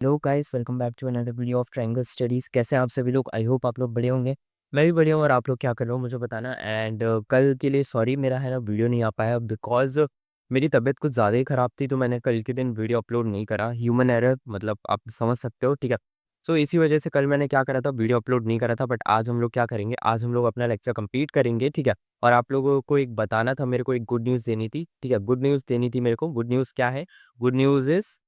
Hello guys, welcome back to another video of triangle studies. कैसे हैं आप सभी लोग? आई होप आप लोग बढ़िया होंगे। मैं भी बढ़िया हूँ और आप लोग क्या कर रहे हो मुझे बताना। एंड कल के लिए सॉरी, मेरा है ना वीडियो नहीं आ पाया बिकॉज़ मेरी तबीयत कुछ ज़्यादा ही ख़राब थी, तो मैंने कल के दिन वीडियो अपलोड नहीं करा। ह्यूमन एरर, मतलब आप समझ सकते हो, ठीक है। सो इसी वजह से कल मैंने क्या करा था, वीडियो अपलोड नहीं करा था। बट आज हम लोग क्या करेंगे, आज हम लोग अपना लेक्चर कंप्लीट करेंगे, ठीक है। और आप लोगों को एक बताना था, मेरे को एक गुड न्यूज़ देनी थी, ठीक है। गुड न्यूज़ देनी थी मेरे को। गुड न्यूज़ क्या है? गुड न्यूज़ इज़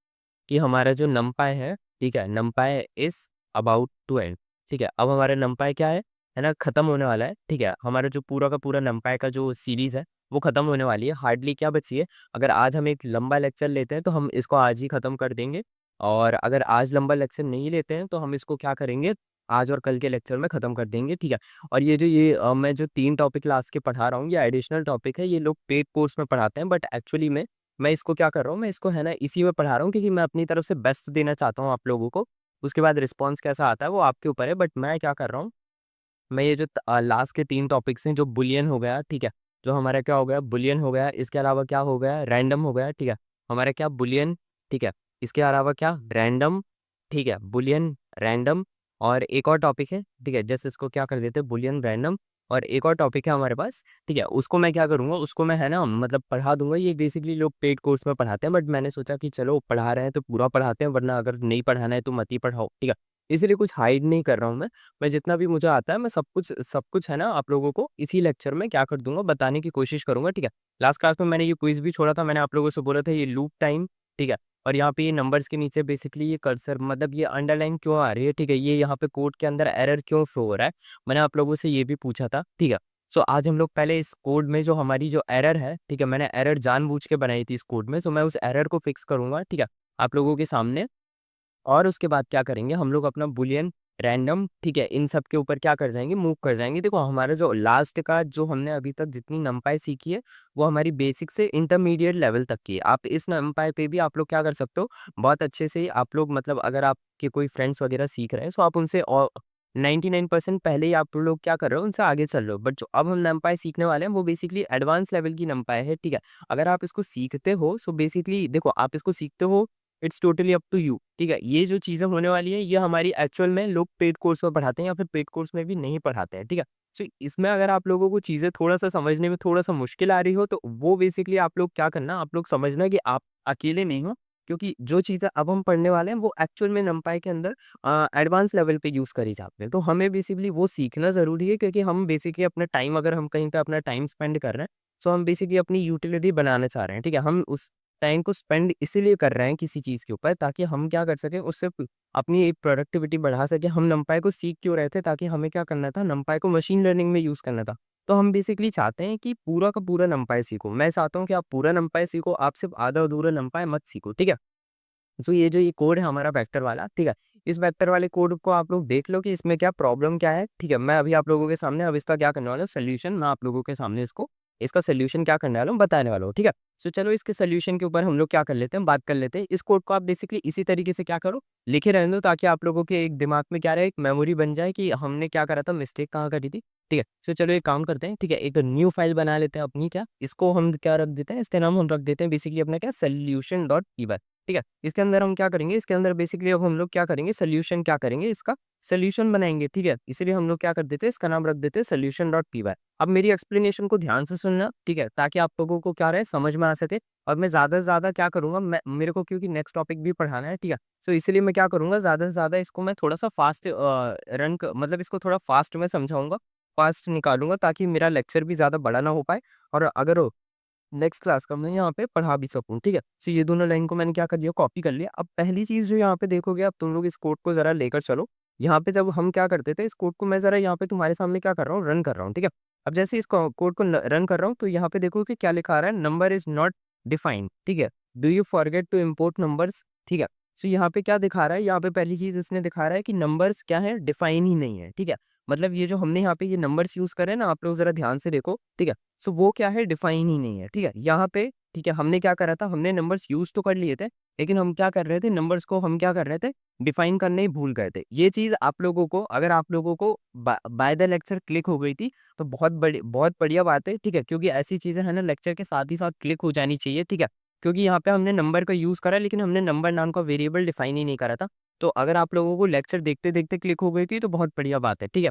कि हमारा जो नमपाई है, ठीक है, NumPy is about to end, ठीक है। अब हमारा नमपाई क्या है ना, खत्म होने वाला है, ठीक है। हमारा जो पूरा का पूरा नमपाई का जो सीरीज़ है, वो खत्म होने वाली है। हार्डली क्या बची है, अगर आज हम एक लंबा लेक्चर लेते हैं तो हम इसको आज ही खत्म कर देंगे। और अगर आज लंबा लेक्चर नहीं लेते हैं तो हम इसको क्या करेंगे, आज और कल के लेक्चर में खत्म कर देंगे, ठीक है। और मैं जो 3 टॉपिक लास्ट के पढ़ा रहा हूँ, ये एडिशनल टॉपिक है। ये लोग पेड कोर्स में पढ़ाते हैं, बट एक्चुअली में मैं इसको क्या कर रहा हूँ, मैं इसको है ना इसी में पढ़ा रहा हूँ क्योंकि मैं अपनी तरफ से बेस्ट देना चाहता हूँ आप लोगों को। उसके बाद रिस्पॉन्स कैसा आता है वो आपके ऊपर है। बट मैं क्या कर रहा हूँ, मैं ये जो लास्ट के 3 टॉपिक्स हैं, जो बुलियन हो गया, ठीक है, जो हमारा क्या हो गया, बुलियन हो गया, इसके अलावा क्या हो गया, रैंडम हो गया, ठीक है। हमारा क्या, बुलियन, ठीक है, इसके अलावा क्या, रैंडम, ठीक है, बुलियन, रैंडम, और एक और टॉपिक है, ठीक है, जैसे इसको क्या कर देते हैं, बुलियन, रैंडम, और एक और टॉपिक है हमारे पास, ठीक है। उसको मैं क्या करूँगा, उसको मैं है ना मतलब पढ़ा दूंगा। ये बेसिकली लोग पेड कोर्स में पढ़ाते हैं, बट मैंने सोचा कि चलो पढ़ा रहे हैं तो पूरा पढ़ाते हैं, वरना अगर नहीं पढ़ाना है तो मत ही पढ़ाओ, ठीक है। इसीलिए कुछ हाइड नहीं कर रहा हूँ मैं जितना भी मुझे आता है, मैं सब कुछ है ना आप लोगों को इसी लेक्चर में क्या कर दूँगा, बताने की कोशिश करूँगा, ठीक है। लास्ट क्लास में मैंने ये क्विज़ भी छोड़ा था, मैंने आप लोगों से बोला था ये लूप टाइम, ठीक है। और यहाँ पे ये नंबर्स के नीचे बेसिकली ये कर्सर, मतलब ये अंडरलाइन क्यों आ रही है, ठीक है, ये यहाँ पे कोड के अंदर एरर क्यों शो हो रहा है, मैंने आप लोगों से ये भी पूछा था, ठीक है। सो आज हम लोग पहले इस कोड में जो हमारी जो एरर है, ठीक है, मैंने एरर जानबूझ के बनाई थी इस कोड में, सो मैं उस एरर को फिक्स करूँगा, ठीक है, आप लोगों के सामने। और उसके बाद क्या करेंगे हम लोग, अपना बुलियन, रैंडम, ठीक है, इन सब के ऊपर क्या कर जाएँगे, मूव कर जाएँगे। देखो हमारा जो लास्ट का जो हमने अभी तक जितनी नंपाई सीखी है, वो हमारी बेसिक से इंटरमीडिएट लेवल तक की है। आप इस नंपाई पे भी आप लोग क्या कर सकते हो, बहुत अच्छे से आप लोग, मतलब अगर आपके कोई फ्रेंड्स वगैरह सीख रहे हैं, तो आप उनसे 99% पहले ही आप लोग क्या कर रहे हो, उनसे आगे चल रहे हो। बट जो अब हम नंपाई सीखने वाले हैं, वो बेसिकली एडवांस लेवल की नंपाई है, ठीक है। अगर आप इसको सीखते हो, सो बेसिकली देखो आप इसको सीखते हो, it's totally up to you, ठीक है। ये जो चीज़ें होने वाली है, ये हमारी एक्चुअल में लोग पेड कोर्स में पढ़ाते हैं या फिर पेड कोर्स में भी नहीं पढ़ाते हैं, ठीक है। सो इसमें अगर आप लोगों को चीज़ें थोड़ा-सा समझने में थोड़ा-सा मुश्किल आ रही हो, तो वो बेसिकली आप लोग क्या करना, आप लोग समझना कि आप अकेले नहीं हो, क्योंकि जो चीज़ें अब हम पढ़ने वाले हैं, वो एक्चुअल में नंपाई के अंदर एडवांस लेवल पे यूज़ करी जाते हैं। तो हमें बेसिकली वो सीखना ज़रूरी है, क्योंकि हम बेसिकली अपना टाइम, अगर हम कहीं पे अपना टाइम स्पेंड कर रहे हैं, सो हम बेसिकली अपनी यूटिलिटी बनाना चाह रहे हैं, ठीक है। हम उस टाइम को स्पेंड इसीलिए कर रहे हैं किसी चीज़ के ऊपर, ताकि हम क्या कर सकें, उससे अपनी एक प्रोडक्टिविटी बढ़ा सकें। हम नंपाई को सीख क्यों रहे थे, ताकि हमें क्या करना था, नंपाई को मशीन लर्निंग में यूज़ करना था। तो हम बेसिकली चाहते हैं कि पूरा का पूरा नंपाई सीखो। मैं चाहता हूँ कि आप पूरा नंपाई सीखो, आप सिर्फ आधा अधूरा नंपाई मत सीखो, ठीक है। तो ये जो ये कोड है हमारा वेक्टर वाला, ठीक है, इस वेक्टर वाले कोड को आप लोग देख लो कि इसमें क्या प्रॉब्लम क्या है, ठीक है। मैं अभी आप लोगों के सामने अब इसका क्या करने वाला हूँ, सोल्यूशन, मैं आप लोगों के सामने इसका सोल्यूशन क्या करने वाला हूँ, बताने वाला हूँ, ठीक है। सो चलो इसके सोल्यूशन के ऊपर हम लोग क्या कर लेते हैं, बात कर लेते हैं। इस कोड को आप बेसिकली इसी तरीके से क्या करो, लिखे रहने दो, ताकि आप लोगों के एक दिमाग में क्या रहे, एक मेमोरी बन जाए कि हमने क्या करा था, मिस्टेक कहाँ करी थी, ठीक है। सो चलो एक काम करते हैं, ठीक है, एक न्यू फाइल बना लेते हैं अपनी, क्या इसको हम क्या रख देते हैं, इसका नाम हम रख देते हैं बेसिकली अपना क्या, सोल्यूशन डॉट पी, ठीक है। इसके अंदर हम क्या करेंगे, इसके अंदर बेसिकली अब हम लोग क्या करेंगे, सोल्यूशन क्या करेंगे, इसका सोल्यूशन बनाएंगे, ठीक है। इसलिए हम लोग क्या कर देते हैं, इसका नाम रख देते हैं सोल्यूशन डॉट पी वाई। अब मेरी एक्सप्लेनेशन को ध्यान से सुनना, ठीक है, ताकि आप लोगों को क्या रहे, समझ में आ सके। और मैं ज़्यादा से ज़्यादा क्या करूँगा, मैं मेरे को क्योंकि नेक्स्ट टॉपिक भी पढ़ाना है, ठीक है। सो इसलिए मैं क्या करूँगा, ज़्यादा से ज़्यादा इसको मैं थोड़ा सा फास्ट मतलब इसको थोड़ा फास्ट में समझाऊंगा, फास्ट निकालूंगा, ताकि मेरा लेक्चर भी ज़्यादा बड़ा ना हो पाए। और अगर नेक्स्ट क्लास का मैं यहाँ पे पढ़ा भी सकूँ, ठीक है। सो ये दोनों लाइन को मैंने क्या कर दिया, कॉपी कर लिया। अब पहली चीज़ जो यहाँ पे देखोगे, अब तुम लोग इस कोड को ज़रा लेकर चलो। यहाँ पे जब हम क्या करते थे, इस कोड को मैं ज़रा यहाँ पे तुम्हारे सामने क्या कर रहा हूँ, रन कर रहा हूँ, ठीक है। अब जैसे इस कोड को रन कर रहा हूँ, तो यहाँ पे देखो कि क्या लिखा आ रहा है, नंबर इज़ नॉट डिफाइंड, ठीक है। Do you forget to import numbers, ठीक है। सो यहाँ पे क्या दिखा रहा है, यहाँ पे पहली चीज़ इसने दिखा रहा है कि नंबर्स क्या है, डिफाइन ही नहीं है, ठीक है। मतलब ये जो हमने यहाँ पे ये नंबर्स यूज़ करे ना, आप लोग ज़रा ध्यान से देखो, ठीक है। सो वो क्या है, डिफाइन ही नहीं है, ठीक है। यहाँ पे ठीक है, हमने क्या करा था, हमने नंबर्स यूज़ तो कर लिए थे, लेकिन हम क्या कर रहे थे, नंबर्स को हम क्या कर रहे थे, डिफाइन करने ही भूल गए थे। ये चीज़ आप लोगों को, अगर आप लोगों को बाय द लेक्चर क्लिक हो गई थी, तो बहुत बढ़िया बात है, ठीक है, क्योंकि ऐसी चीज़ें है ना लेक्चर के साथ ही साथ क्लिक हो जानी चाहिए, ठीक है। क्योंकि यहाँ पे हमने नंबर का यूज़ करा लेकिन हमने नंबर नाम का वेरिएबल डिफाइन ही नहीं करा था। तो अगर आप लोगों को लेक्चर देखते-देखते क्लिक हो गई थी तो बहुत बढ़िया बात है, ठीक है?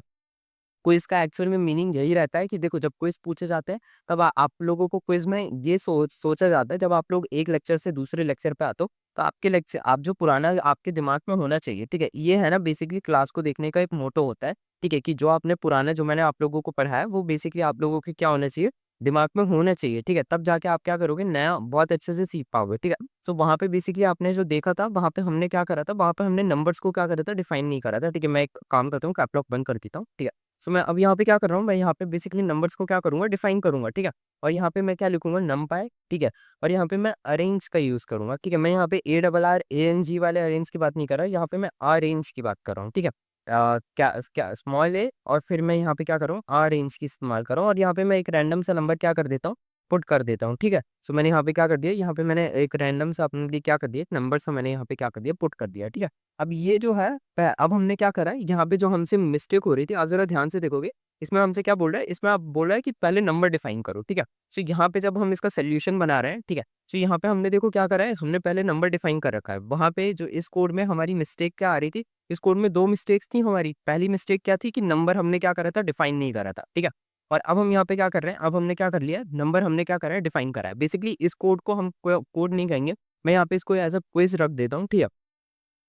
क्विज़ का एक्चुअल में मीनिंग यही रहता है कि देखो जब क्विज़ पूछे जाते हैं तब आप लोगों को क्विज़ में ये सोचा जाता है जब आप लोग एक लेक्चर से दूसरे लेक्चर पे आते हो तो आपके लेक्चर आप जो पुराना आपके दिमाग में होना चाहिए, ठीक है? ये है ना बेसिकली क्लास को देखने का एक मोटो होता है, ठीक है? कि जो आपने पुराना जो मैंने आप लोगों को पढ़ाया वो बेसिकली आप लोगों के क्या होना चाहिए, दिमाग में होना चाहिए, ठीक है? तब जाके आप क्या करोगे नया बहुत अच्छे से सीख पाओगे, ठीक है? तो वहाँ पे बेसिकली आपने जो देखा था वहाँ पे हमने क्या करा था, वहाँ पे हमने नंबर्स को क्या करा था डिफाइन नहीं करा था, ठीक है? मैं एक काम करता हूँ कैप लॉक बंद कर देता हूँ, ठीक है? सो मैं अब यहाँ पे क्या कर रहा हूँ, मैं यहाँ पे बेसिकली नंबर्स को क्या करूँगा डिफाइन करूँगा, ठीक है? और यहाँ पे मैं क्या लिखूँगा नमपाई, ठीक है? और यहाँ पे मैं अरेंज का यूज़ करूँगा, ठीक है? मैं यहाँ पे ARRANG वाले अरेंज की बात नहीं कर रहा, यहाँ पे मैं अरेंज की बात कर रहा हूँ, ठीक है? क्या स्मॉल ए और फिर मैं यहाँ पे क्या कर रहा हूँ अरेंज की इस्तेमाल कर रहा हूँ और यहाँ पे मैं एक रैंडम सा नंबर क्या कर देता हूँ, पुट कर देता हूँ, ठीक है? सो मैंने यहाँ पे क्या कर दिया, यहाँ पे मैंने एक रैंडम सा अपने लिए क्या कर दिया, एक नंबर सा मैंने यहाँ पे क्या कर दिया, पुट कर दिया, ठीक है? अब ये जो है अब हमने क्या करा है, यहाँ पे जो हमसे मिस्टेक हो रही थी, आप ज़रा ध्यान से देखोगे, इसमें हमसे क्या बोल रहा है, इसमें आप बोल रहा है कि पहले नंबर डिफाइन करो, ठीक है? सो यहाँ पे जब हम इसका सॉल्यूशन बना रहे हैं, ठीक है? सो यहाँ पे हमने देखो क्या करा है, हमने पहले नंबर डिफाइन कर रखा है। वहाँ पे जो इस कोड में हमारी मिस्टेक क्या आ रही थी, इस कोड में 2 मिस्टेक्स थी हमारी। पहली मिस्टेक क्या थी कि नंबर हमने क्या करा था, डिफाइन नहीं करा था, ठीक है? और अब हम यहाँ पे क्या कर रहे हैं, अब हमने क्या कर लिया है, नंबर हमने क्या करा है, डिफाइन करा है। बेसिकली इस कोड को हम कोड नहीं कहेंगे, मैं यहाँ पे इसको एज़ अ क्विज़ रख देता हूँ, ठीक है?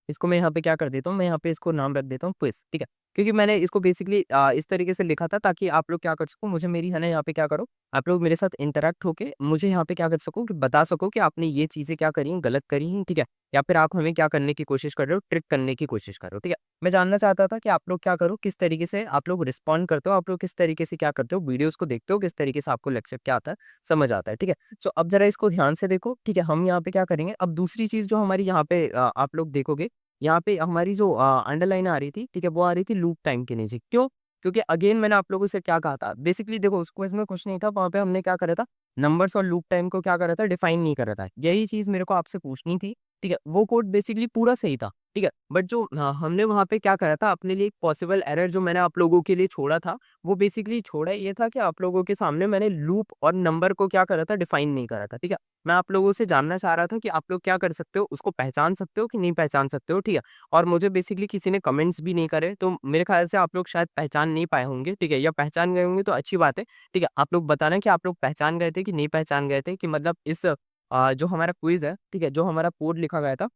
इसको मैं यहाँ पे क्या कर देता हूँ, मैं यहाँ पे इसको नाम रख देता हूँ क्विज़, ठीक है? क्योंकि मैंने इसको बेसिकली इस तरीके से लिखा था ताकि आप लोग क्या कर सको, मुझे मेरी है ना यहाँ पे क्या करो, आप लोग मेरे साथ इंटरैक्ट होके मुझे यहाँ पे क्या कर सको कि बता सको कि आपने ये चीज़ें क्या करी हैं, गलत करी हैं, ठीक है? या फिर आप हमें क्या करने की कोशिश कर रहे हो, ट्रिक करने की कोशिश कर रहे हो, ठीक है? मैं जानना चाहता था कि आप लोग क्या करो, किस तरीके से आप लोग रिस्पॉन्ड करते हो, आप लोग किस तरीके से क्या करते हो, वीडियोज़ को देखते हो, किस तरीके से आपको लेक्चर क्या आता है, समझ आता है, ठीक है? सो अब ज़रा इसको ध्यान से देखो, ठीक है? हम यहाँ पे क्या करेंगे, अब दूसरी चीज़ जो हमारी यहाँ पे आप लोग देखोगे यहाँ पे हमारी जो अंडरलाइन आ रही थी, ठीक है? वो आ रही थी लूप टाइम के नीचे, क्यों? क्योंकि अगेन मैंने आप लोगों से क्या कहा था, बेसिकली देखो उस क्विज़ में कुछ नहीं था, वहाँ पे हमने क्या करा था, नंबर्स और लूप टाइम को क्या करा था, डिफाइन नहीं करा था। यही चीज़ मेरे को आपसे पूछनी थी, ठीक है? वो कोड बेसिकली पूरा सही था, ठीक है? बट जो हमने वहाँ पे क्या करा था, अपने लिए एक पॉसिबल एरर जो मैंने आप लोगों के लिए छोड़ा था, वो बेसिकली छोड़ा ये था कि आप लोगों के सामने मैंने लूप और नंबर को क्या करा था, डिफाइन नहीं करा था, ठीक है? मैं आप लोगों से जानना चाह रहा था कि आप लोग क्या कर सकते हो, उसको पहचान सकते हो कि नहीं पहचान सकते हो, ठीक है? और मुझे बेसिकली किसी ने कमेंट्स भी नहीं करे, तो मेरे ख़्याल से आप लोग शायद पहचान नहीं पाए होंगे, ठीक है? या पहचान गए होंगे तो अच्छी बात है, ठीक है? आप लोग बताना कि आप लोग पहचान गए थे कि नहीं पहचान गए थे कि मतलब इस जो हमारा क्विज़ है, ठीक है? जो हमारा कोड लिखा गया था,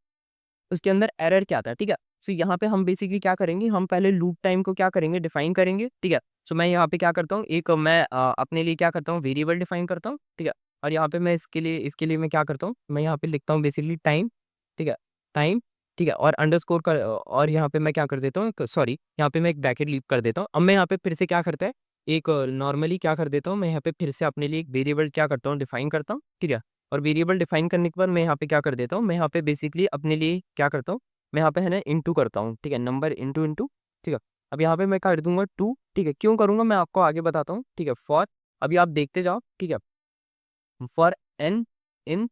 उसके अंदर एरर क्या था, ठीक है? सो यहाँ पे हम बेसिकली क्या करेंगे, हम पहले लूप टाइम को क्या करेंगे, डिफाइन करेंगे, ठीक है? सो मैं यहाँ पे क्या करता हूँ, एक मैं अपने लिए क्या करता हूँ, वेरिएबल डिफाइन करता हूँ, ठीक है? और यहाँ पे मैं इसके लिए मैं क्या करता हूँ, मैं यहाँ पे लिखता हूँ बेसिकली टाइम, ठीक है? टाइम, ठीक है? और अंडरस्कोर का और यहाँ पे मैं क्या कर देता हूँ, सॉरी यहाँ पे मैं एक ब्रैकेट लीव कर देता हूँ। अब मैं यहाँ पे फिर से क्या करता है, एक नॉर्मली क्या कर देता हूँ, मैं यहाँ पे फिर से अपने लिए एक वेरिएबल क्या करता हूँ, डिफाइन करता हूँ, ठीक है? और वेरिएबल डिफाइन करने के बाद मैं यहाँ पे क्या कर देता हूँ, मैं यहाँ पे बेसिकली अपने लिए क्या करता हूँ, मैं यहाँ पे है ना इंटू करता हूँ, ठीक है? नंबर इंटू इंटू, ठीक है? अब यहाँ पे मैं कर दूँगा 2, ठीक है? क्यों करूँगा मैं आपको आगे बताता हूँ, ठीक है? फॉर अभी आप देखते जाओ, ठीक है? फॉर एन इन,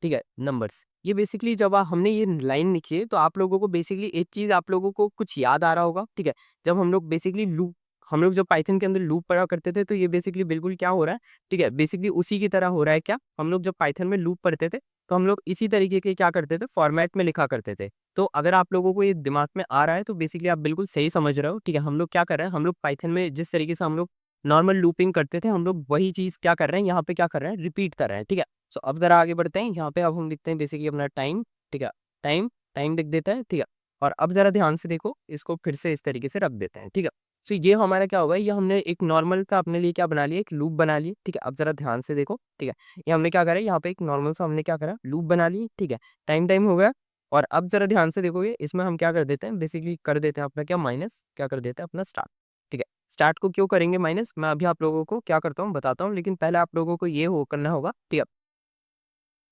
ठीक है, नंबर्स। ये बेसिकली जब हमने ये लाइन लिखी है तो आप लोगों को बेसिकली एक चीज़ आप लोगों को कुछ याद आ रहा होगा, ठीक है? जब हम लोग जब पाइथन के अंदर लूप पढ़ा करते थे तो ये बेसिकली बिल्कुल क्या हो रहा है, ठीक है? बेसिकली उसी की तरह हो रहा है क्या? हम लोग जब पाइथन में लूप पढ़ते थे तो हम लोग इसी तरीके के क्या करते थे, फॉर्मेट में लिखा करते थे। तो अगर आप लोगों को ये दिमाग में आ रहा है तो बेसिकली आप बिल्कुल सही समझ रहे हो, ठीक है? हम लोग क्या कर रहे हैं, हम लोग पाइथन में जिस तरीके से हम लोग नॉर्मल लूपिंग करते थे, हम लोग वही चीज़ क्या कर रहे हैं, यहाँ पे क्या कर रहे हैं, रिपीट कर रहे हैं, ठीक है? सो अब ज़रा आगे बढ़ते हैं, यहाँ पे अब हम लिखते हैं बेसिकली अपना टाइम, ठीक है? टाइम, टाइम लिख देते हैं, ठीक है? और अब ज़रा ध्यान से देखो, इसको फिर से इस तरीके से रख देते हैं, ठीक है? सो ये हमारा क्या होगा, ये हमने एक नॉर्मल का अपने लिए क्या बना लिया, एक लूप बना लिया, ठीक है? अब ज़रा ध्यान से देखो, ठीक है? ये हमने क्या करा, यहाँ पे एक नॉर्मल सा हमने क्या करा, लूप बना ली, ठीक है? टाइम टाइम हो गया और अब ज़रा ध्यान से देखोगे, इसमें हम क्या कर देते हैं, बेसिकली कर देते हैं अपना क्या माइनस, क्या कर देते हैं अपना स्टार्ट, ठीक है? स्टार्ट को क्यों करेंगे माइनस, मैं अभी आप लोगों को क्या करता हूँ, बताता हूँ, लेकिन पहले आप लोगों को ये हो करना होगा, ठीक है?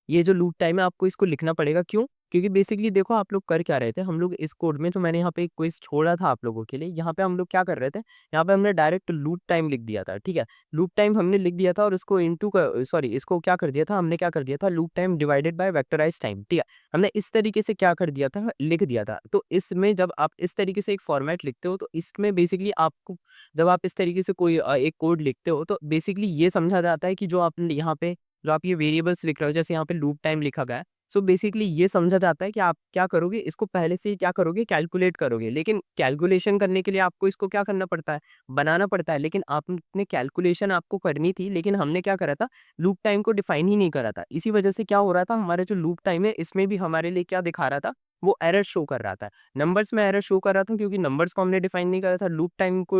ये जो लूप टाइम है आपको इसको लिखना पड़ेगा, क्यों? क्योंकि बेसिकली देखो आप लोग कर क्या रहे थे, हम लोग इस कोड में जो मैंने यहाँ पे एक क्विज़ छोड़ा था आप लोगों के लिए, यहाँ पे हम लोग क्या कर रहे थे, यहाँ पे हमने डायरेक्ट लूप टाइम लिख दिया था, ठीक है? लूप टाइम हमने लिख दिया था और इसको इनटू का सॉरी इसको क्या कर दिया था, हमने क्या कर दिया था, loop time divided by vectorized time, ठीक है? हमने इस तरीके से क्या कर दिया था, लिख दिया था। तो इसमें जब आप इस तरीके से एक फॉर्मेट लिखते हो तो इसमें बेसिकली आपको जब आप इस तरीके से कोई एक कोड लिखते हो तो बेसिकली ये समझा जाता है कि जो आपने यहाँ पे जो आप ये वेरिएबल्स लिख रहे हो, जैसे यहाँ पे लूप टाइम लिखा गया है, सो बेसिकली ये समझा जाता है कि आप क्या करोगे, इसको पहले से ही क्या करोगे, कैलकुलेट करोगे। लेकिन कैलकुलेशन करने के लिए आपको इसको क्या करना पड़ता है, बनाना पड़ता है। लेकिन आपने कैलकुलेशन आपको करनी थी, लेकिन हमने क्या करा था, लूप टाइम को डिफाइन ही नहीं करा था। इसी वजह से क्या हो रहा था, हमारे जो लूप टाइम है इसमें भी हमारे लिए क्या दिखा रहा था, वो एरर शो कर रहा था। नंबर्स में एरर शो कर रहा था क्योंकि नंबर्स को हमने डिफाइन नहीं करा था। लूप टाइम को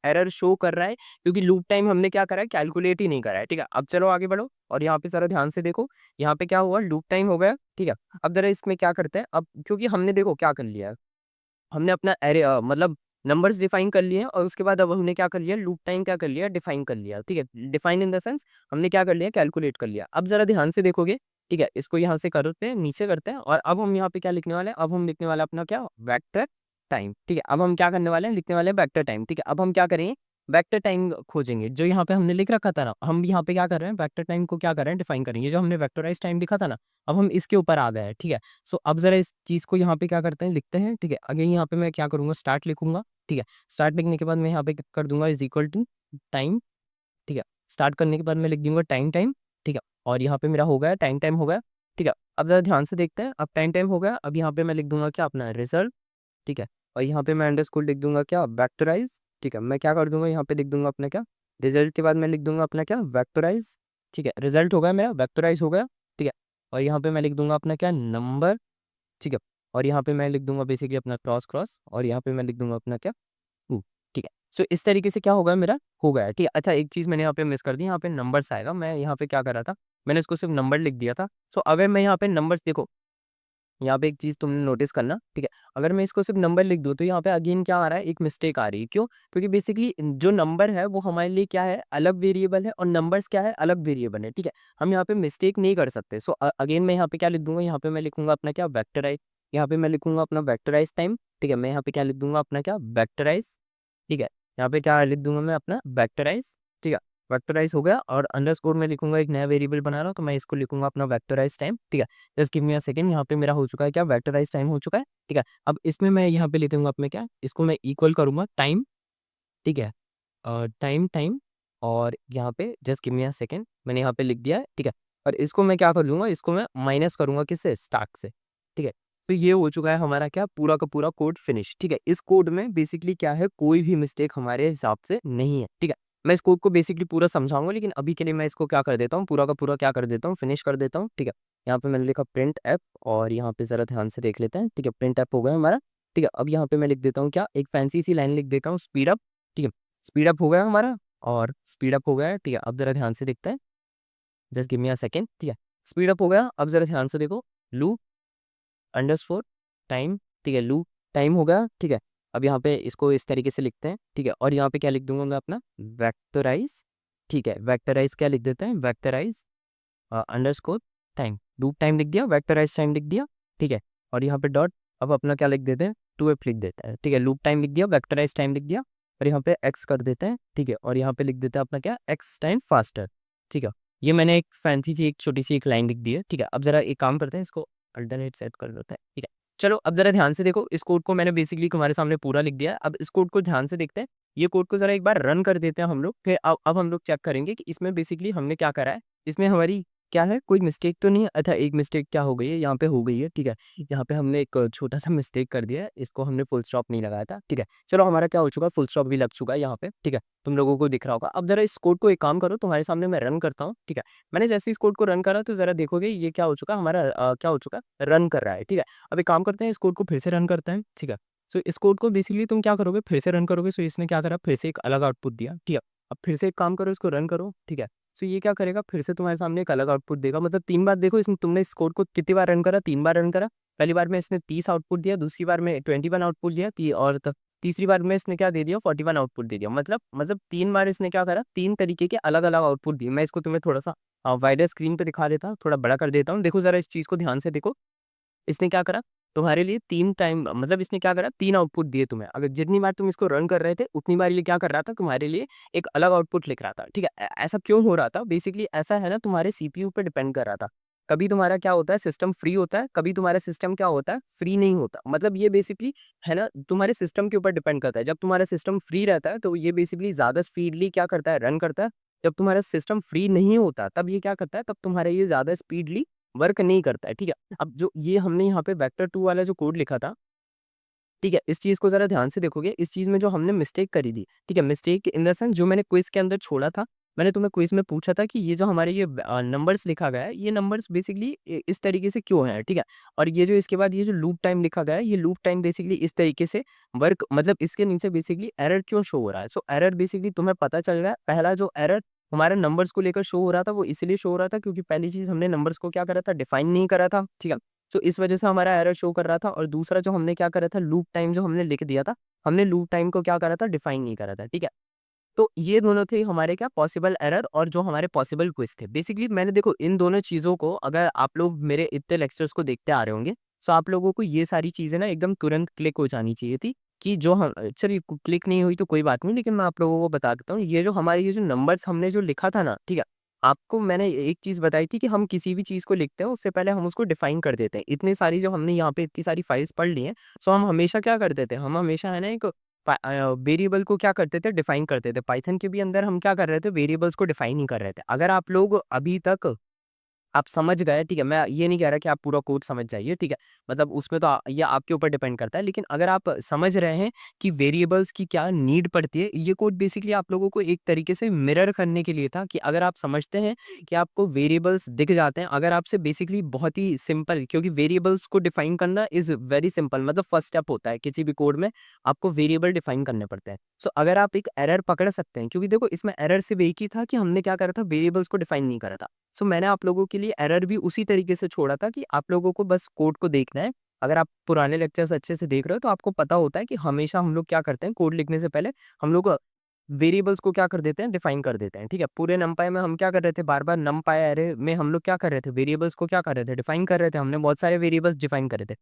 एरर शो कर रहा है क्योंकि लूप टाइम हमने क्या करा है, कैलकुलेट ही नहीं करा है। ठीक है, अब चलो आगे बढ़ो और यहाँ पे जरा ध्यान से देखो। यहाँ पे क्या हुआ, लूप टाइम हो गया। ठीक है, अब जरा इसमें क्या करते हैं, अब क्योंकि हमने देखो क्या कर लिया है, हमने अपना एरे मतलब नंबर्स डिफाइन कर लिए हैं और उसके बाद अब हमने क्या कर लिया, लूप टाइम क्या कर लिया, डिफाइन कर लिया। ठीक है, डिफाइन इन द सेंस हमने क्या कर लिया, कैलकुलेट कर लिया। अब जरा ध्यान से देखोगे, ठीक है, इसको यहाँ से करते हैं, नीचे करते हैं और अब हम यहाँ पे क्या लिखने वाले हैं, अब हम लिखने वाले हैं अपना क्या, वेक्टर टाइम। ठीक है, अब हम क्या करने वाले हैं, लिखने वाले हैं वेक्टर टाइम। ठीक है, अब हम क्या करेंगे, वेक्टर टाइम खोजेंगे। जो यहाँ पे हमने लिख रखा था ना, हम यहाँ पे क्या कर रहे हैं, वेक्टर टाइम को क्या कर रहे हैं, डिफाइन करेंगे। जो हमने वेक्टराइज टाइम लिखा था ना, अब हम इसके ऊपर आ गए हैं। ठीक है, सो अब जरा इस चीज़ को यहाँ पे क्या करते हैं, लिखते हैं। ठीक है, अगेन यहाँ पे मैं क्या करूँगा, स्टार्ट लिखूंगा। ठीक है, स्टार्ट लिखने के बाद मैं यहाँ पे कर दूंगा इज इक्वल टू टाइम। ठीक है, स्टार्ट करने के बाद मैं लिख दूंगा टाइम टाइम। ठीक है, और यहाँ पे मेरा हो गया टाइम टाइम हो गया। ठीक है, अब जरा ध्यान से देखते हैं, अब टाइम टाइम हो गया। अब यहाँ पे मैं लिख दूंगा क्या, अपना रिजल्ट। ठीक है, और यहाँ पे मैं अंडरस्कोर लिख दूंगा क्या, वेक्टराइज। ठीक है, मैं क्या कर दूंगा, यहाँ पे लिख दूंगा अपना क्या, रिजल्ट के बाद मैं लिख दूंगा अपना क्या, वेक्टराइज। ठीक है, रिजल्ट हो गया मेरा, वेक्टराइज हो गया। ठीक है, और यहाँ पे मैं लिख दूंगा अपना क्या, नंबर। ठीक है, और यहाँ पे मैं लिख दूंगा बेसिकली अपना क्रॉस क्रॉस, और यहाँ पे मैं लिख दूंगा अपना क्या, ठीक है। सो इस तरीके से क्या होगा, मेरा हो गया है। ठीक है, अच्छा एक चीज़ मैंने यहाँ पे मिस कर दी, यहाँ पे नंबर्स आएगा। मैं यहाँ पे क्या कर रहा था, मैंने इसको सिर्फ नंबर लिख दिया था। सो अगर मैं यहाँ पे नंबर्स देखो, यहाँ पे एक चीज़ तुमने नोटिस करना। ठीक है, अगर मैं इसको सिर्फ नंबर लिख दूँ तो यहाँ पे अगेन क्या आ रहा है, एक मिस्टेक आ रही है। क्यों, क्योंकि बेसिकली जो नंबर है वो हमारे लिए क्या है, अलग वेरिएबल है, और नंबर्स क्या है, अलग वेरिएबल है। ठीक है, हम यहाँ पे मिस्टेक नहीं कर सकते। सो अगेन मैं यहाँ पे क्या लिख दूंगा, यहाँ पे मैं लिखूंगा अपना क्या, वेक्टराइज। यहाँ पे मैं लिखूंगा अपना वेक्टराइज टाइम। ठीक है, मैं यहाँ पे क्या लिख दूंगा, अपना क्या, वेक्टराइज। ठीक है, यहाँ पे क्या लिख दूंगा मैं, अपना वेक्टराइज। ठीक है, वेक्टराइज हो गया, और अंडरस्कोर में लिखूंगा, एक नया वेरिएबल बना रहा हूँ तो मैं इसको लिखूंगा अपना वेक्टराइज टाइम। ठीक है, just give me a second, यहाँ पे मेरा हो चुका है क्या, वेक्टराइज टाइम हो चुका है। ठीक है, अब इसमें मैं यहाँ पे लिख दूंगा अपने क्या, इसको मैं इक्वल करूंगा टाइम। ठीक है, टाइम टाइम, और यहाँ पे just give me a second, मैंने यहाँ पे लिख दिया है। ठीक है, और इसको मैं क्या कर लूँगा, इसको मैं माइनस करूँगा किससे, स्टार्ट से। ठीक है, तो ये हो चुका है हमारा क्या, पूरा का पूरा कोड फिनिश। ठीक है, इस कोड में बेसिकली क्या है, कोई भी मिस्टेक हमारे हिसाब से नहीं है। ठीक है, मैं इस कोड को बेसिकली पूरा समझाऊंगा, लेकिन अभी के लिए मैं इसको क्या कर देता हूँ, पूरा का पूरा क्या कर देता हूँ, फिनिश कर देता हूँ। ठीक है, यहाँ पे मैंने लिखा प्रिंट ऐप, और यहाँ पे ज़रा ध्यान से देख लेते हैं। ठीक है, प्रिंट ऐप हो गया हमारा। ठीक है, अब यहाँ पे मैं लिख देता हूँ क्या, एक फैंसी सी लाइन लिख देता हूँ, स्पीड अप। ठीक है, स्पीड अप हो गया हमारा, और स्पीड अप हो गया है। ठीक है, अब जरा ध्यान से देखते हैं, just give me a second. ठीक है, स्पीड अप हो गया, अब जरा ध्यान से देखो, लूप अंडरस्कोर टाइम। ठीक है, लूप टाइम हो गया। ठीक है, अब यहाँ पे इसको इस तरीके से लिखते हैं। ठीक है, और यहाँ पे क्या लिख दूंगा मैं, अपना वेक्टराइज। ठीक है, वेक्टराइज क्या लिख देते हैं, vectorise underscore time, loop time लिख दिया, वेक्टराइज टाइम लिख दिया। ठीक है, और यहाँ पे डॉट, अब अपना क्या लिख देते हैं, 2f लिख देते हैं। ठीक है, लूप टाइम लिख दिया, वेक्टराइज टाइम लिख दिया, और यहाँ पे x कर देते हैं। ठीक है, और यहाँ पे लिख देते हैं अपना क्या, x टाइम फास्टर। ठीक है, ये मैंने एक फैंसी सी, एक छोटी सी एक लाइन लिख दी है। ठीक है, अब जरा एक काम करते हैं, इसको अल्टरनेट सेट कर लेते हैं। ठीक है, चलो अब जरा ध्यान से देखो, इस कोड को मैंने बेसिकली तुम्हारे सामने पूरा लिख दिया है। अब इस कोड को ध्यान से देखते हैं, ये कोड को जरा एक बार रन कर देते हैं हम लोग, फिर अब हम लोग चेक करेंगे कि इसमें बेसिकली हमने क्या करा है, इसमें हमारी क्या है, कोई मिस्टेक तो नहीं है। अच्छा एक मिस्टेक क्या हो गई है, यहाँ पे हो गई है। ठीक है, यहाँ पे हमने एक छोटा सा मिस्टेक कर दिया है, इसको हमने फुल स्टॉप नहीं लगाया था। ठीक है, चलो हमारा क्या हो चुका है, फुल स्टॉप भी लग चुका है यहाँ पे। ठीक है, तुम लोगों को दिख रहा होगा। अब जरा इस कोड को एक काम करो, तुम्हारे सामने मैं रन करता हूँ। ठीक है, मैंने जैसे इस कोड को रन करा तो जरा देखोगे ये क्या हो चुका हमारा, क्या हो चुका, रन कर रहा है। ठीक है, अब एक काम करते हैं, इस कोड को फिर से रन करते हैं। ठीक है, सो इस कोड को बेसिकली तुम क्या करोगे, फिर से रन करोगे। सो इसने क्या करा, फिर से एक अलग आउटपुट दिया। ठीक है, अब फिर से एक काम करो, इसको रन करो। ठीक है, सो ये क्या करेगा, फिर से तुम्हारे सामने एक अलग आउटपुट देगा। मतलब 3 बार देखो, इसमें तुमने इस कोड को कितनी बार रन करा, 3 बार रन करा। पहली बार में इसने 30 आउटपुट दिया, दूसरी बार में 21 आउटपुट दिया, और तीसरी बार में इसने क्या दे दिया, 41 आउटपुट दे दिया। मतलब 3 बार इसने क्या करा, 3 तरीके के अलग अलग आउटपुट दिए। मैं इसको तुम्हें थोड़ा सा वाइडर स्क्रीन पे दिखा देता हूँ, थोड़ा बड़ा कर देता हूँ। देखो जरा इस चीज़ को ध्यान से देखो, इसने क्या करा, तुम्हारे लिए 3 टाइम, मतलब इसने क्या करा, 3 आउटपुट दिए तुम्हें। अगर जितनी बार तुम इसको रन कर रहे थे उतनी बार ये क्या कर रहा था, तुम्हारे लिए एक अलग आउटपुट लिख रहा था। ठीक है, ऐसा क्यों हो रहा था, बेसिकली ऐसा है ना, तुम्हारे सीपीयू पे डिपेंड कर रहा था। कभी तुम्हारा क्या होता है, सिस्टम फ्री होता है, कभी तुम्हारा सिस्टम क्या होता है, फ्री नहीं होता। मतलब ये बेसिकली है ना, तुम्हारे सिस्टम के ऊपर डिपेंड करता है। जब तुम्हारा सिस्टम फ्री रहता है तो ये बेसिकली ज़्यादा स्पीडली क्या करता है, रन करता है। जब तुम्हारा सिस्टम फ्री नहीं होता तब ये क्या करता है, तब तुम्हारा ये ज़्यादा स्पीडली वर्क नहीं करता है, ठीक है। अब जो ये हमने यहाँ पे वेक्टर 2 वाला जो कोड लिखा था, ठीक है, इस चीज़ को ज़रा ध्यान से देखोगे, इस चीज़ में जो हमने मिस्टेक करी थी, ठीक है, मिस्टेक इन द सेंस जो मैंने क्विज़ के अंदर छोड़ा था, मैंने तुम्हें क्विज़ में पूछा था कि ये जो हमारे ये नंबर्स लिखा गया है, ये नंबर्स बेसिकली इस तरीके से क्यों हैं, ठीक है? और ये जो इसके बाद ये जो लूप टाइम लिखा गया है, ये लूप टाइम बेसिकली इस तरीके से वर्क मतलब इसके नीचे बेसिकली एरर क्यों शो हो रहा है? सो एरर बेसिकली तुम्हें पता चल रहा है, पहला जो एरर हमारे नंबर्स को लेकर शो हो रहा था, वो इसलिए शो हो रहा था क्योंकि पहली चीज़ हमने नंबर्स को क्या करा था, डिफाइन नहीं करा था, ठीक है? तो इस वजह से हमारा एरर शो कर रहा था और दूसरा जो हमने क्या करा था, लूप टाइम जो हमने लिख दिया था, हमने लूप टाइम को क्या करा था, डिफाइन नहीं करा था, ठीक है। तो ये दोनों थे हमारे क्या पॉसिबल एरर और जो हमारे पॉसिबल क्विज थे। बेसिकली मैंने देखो इन दोनों चीज़ों को, अगर आप लोग मेरे इतने लेक्चर्स को देखते आ रहे होंगे, तो आप लोगों को ये सारी चीज़ें ना एकदम तुरंत क्लिक हो जानी चाहिए थी कि जो हम चलिए क्लिक नहीं हुई तो कोई बात नहीं, लेकिन मैं आप लोगों को बता देता हूँ, ये जो हमारे ये जो नंबर्स हमने जो लिखा था ना, ठीक है, आपको मैंने एक चीज़ बताई थी कि हम किसी भी चीज़ को लिखते हैं उससे पहले हम उसको डिफाइन कर देते हैं। इतनी सारी जो हमने यहाँ पे इतनी सारी फाइल्स पढ़ ली हैं, सो हम हमेशा क्या करते थे, हम हमेशा है ना एक वेरिएबल को क्या करते थे, डिफाइन करते थे। पाइथन के भी अंदर हम क्या कर रहे थे, वेरिएबल्स को डिफाइन ही कर रहे थे। अगर आप लोग अभी तक आप समझ गए, ठीक है, मैं ये नहीं कह रहा कि आप पूरा कोड समझ जाइए, ठीक है, मतलब उसमें तो ये आपके ऊपर डिपेंड करता है, लेकिन अगर आप समझ रहे हैं कि वेरिएबल्स की क्या नीड पड़ती है, ये कोड बेसिकली आप लोगों को एक तरीके से मिरर करने के लिए था कि अगर आप समझते हैं कि आपको वेरिएबल्स दिख जाते हैं, अगर आपसे बेसिकली बहुत ही सिंपल, क्योंकि वेरिएबल्स को डिफाइन करना इज वेरी सिंपल, मतलब फर्स्ट स्टेप होता है किसी भी कोड में, आपको वेरिएबल डिफाइन करने पड़ते हैं। सो अगर आप एक एरर पकड़ सकते हैं, क्योंकि देखो इसमें एरर सिर्फ एक ही था कि हमने क्या करा था, वेरिएबल्स को डिफाइन नहीं करा था। सो मैंने आप लोगों के लिए एरर भी उसी तरीके से छोड़ा था कि आप लोगों को बस कोड को देखना है। अगर आप पुराने लेक्चर्स अच्छे से देख रहे हो तो आपको पता होता है कि हमेशा हम लोग क्या करते हैं, कोड लिखने से पहले हम लोग वेरिएबल्स को क्या कर देते हैं, डिफाइन कर देते हैं, ठीक है। पूरे नमपाई में हम क्या कर रहे थे, बार बार नमपाई एरे में हम लोग क्या कर रहे थे, वेरिएबल्स को क्या कर रहे थे, डिफाइन कर रहे थे, हमने बहुत सारे वेरिएबल्स डिफाइन करे थे।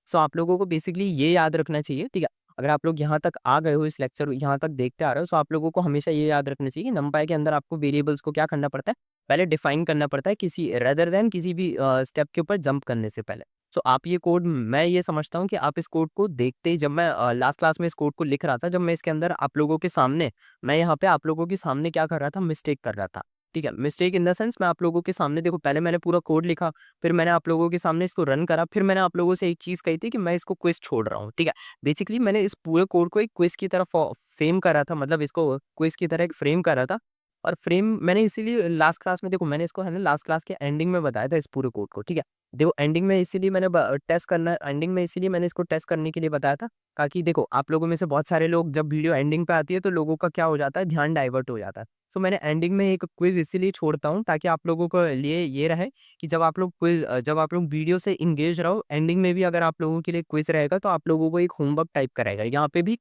सो आप लोगों को बेसिकली ये याद रखना चाहिए, ठीक है। अगर आप लोग यहाँ तक आ गए हो, इस लेक्चर यहाँ तक देखते आ रहे हो, सो आप लोगों को हमेशा ये याद रखना चाहिए कि नंपाई के अंदर आपको वेरिएबल्स को क्या करना पड़ता है, पहले डिफाइन करना पड़ता है किसी रेदर देन किसी भी स्टेप के ऊपर जंप करने से पहले। सो आप ये कोड, मैं ये समझता हूँ कि आप इस कोड को देखते ही, जब मैं लास्ट क्लास में इस कोड को लिख रहा था, जब मैं इसके अंदर आप लोगों के सामने, मैं यहाँ पे आप लोगों के सामने क्या कर रहा था, मिस्टेक कर रहा था, ठीक है। मिस्टेक इन द सेंस मैं आप लोगों के सामने, देखो पहले मैंने पूरा कोड लिखा, फिर मैंने आप लोगों के सामने इसको रन करा, फिर मैंने आप लोगों से एक चीज़ कही थी कि मैं इसको क्विज़ छोड़ रहा हूँ, ठीक है। बेसिकली मैंने इस पूरे कोड को एक क्विज़ की तरह फ्रेम करा था, मतलब इसको क्विज़ की तरह एक फ्रेम करा था। और फ्रेम मैंने इसीलिए लास्ट क्लास में, देखो मैंने इसको है ना लास्ट क्लास के एंडिंग में बताया था इस पूरे कोड को, ठीक है। देखो एंडिंग में इसीलिए मैंने टेस्ट करना, एंडिंग में इसीलिए मैंने इसको टेस्ट करने के लिए बताया था, ताकि देखो आप लोगों में से बहुत सारे लोग, जब वीडियो एंडिंग पे आती है तो लोगों का क्या हो जाता है, ध्यान डाइवर्ट हो जाता है। सो मैंने एंडिंग में एक क्विज़ इसीलिए छोड़ता हूँ ताकि आप लोगों को लिए ये रहे कि जब आप लोग वीडियो से एंगेज रहो, एंडिंग में भी अगर आप लोगों के लिए क्विज़ रहेगा तो आप लोगों को एक होमवर्क टाइप कराएगा। यहाँ पे भी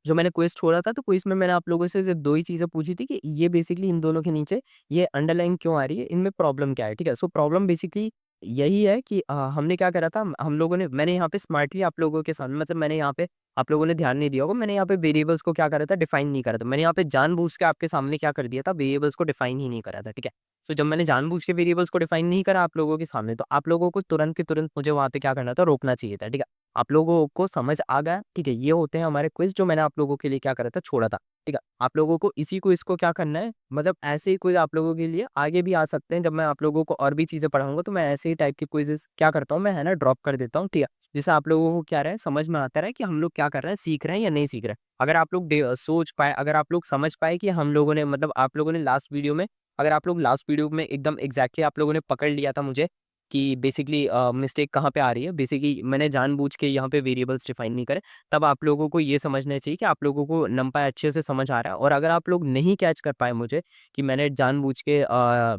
जो मैंने क्विज़ छोड़ा था, तो क्विज़ में मैंने आप लोगों से सिर्फ़ 2 ही चीज़ें पूछी थी कि ये बेसिकली इन दोनों के नीचे ये अंडरलाइन क्यों आ रही है, इनमें प्रॉब्लम क्या है, ठीक है? सो प्रॉब्लम बेसिकली यही है कि हमने क्या करा था, हम लोगों ने, मैंने यहाँ पे स्मार्टली आप लोगों के सामने, मतलब मैंने यहाँ पे, आप लोगों ने ध्यान नहीं दिया होगा, मैंने यहाँ पे वेरिएबल्स को क्या करा था, डिफाइन नहीं करा था। मैंने यहाँ पे जानबूझ के आपके सामने क्या कर दिया था, वेरिएबल्स को डिफाइन ही नहीं करा था, ठीक है? सो जब मैंने जानबूझ के वेरिएबल्स को डिफाइन नहीं करा आप लोगों के सामने, तो आप लोगों को तुरंत के तुरंत मुझे वहाँ पे क्या करना था, रोकना चाहिए था, ठीक है? आप लोगों को समझ आ गया, ठीक है? ये होते हैं हमारे क्विज़ जो मैंने आप लोगों के लिए क्या करा था, छोड़ा था, ठीक है? आप लोगों को इसी क्विज़ को क्या करना है, मतलब ऐसे ही क्विज़ आप लोगों के लिए आगे भी आ सकते हैं। जब मैं आप लोगों को और भी चीज़ें पढ़ाऊँगा तो मैं ऐसे ही टाइप के क्विज़ेज़ क्या करता हूँ, मैं है ना ड्रॉप कर देता हूँ, ठीक है? जिससे आप लोगों को क्या रहे, समझ में आता रहे कि हम लोग क्या कर रहे हैं, सीख रहे हैं या नहीं सीख रहे हैं। अगर आप लोग सोच पाए, अगर आप लोग समझ पाए कि हम लोगों ने, मतलब आप लोगों ने लास्ट वीडियो में, अगर आप लोग लास्ट वीडियो में एकदम एग्ज़ैक्टली आप लोगों ने पकड़ लिया था मुझे कि बेसिकली मिस्टेक कहाँ पे आ रही है। बेसिकली मैंने जानबूझ के यहाँ पे वेरिएबल्स डिफाइन नहीं करे, तब आप लोगों को ये समझना चाहिए कि आप लोगों को नंपाई अच्छे से समझ आ रहा है। और अगर आप लोग नहीं कैच कर पाए मुझे कि मैंने जानबूझ के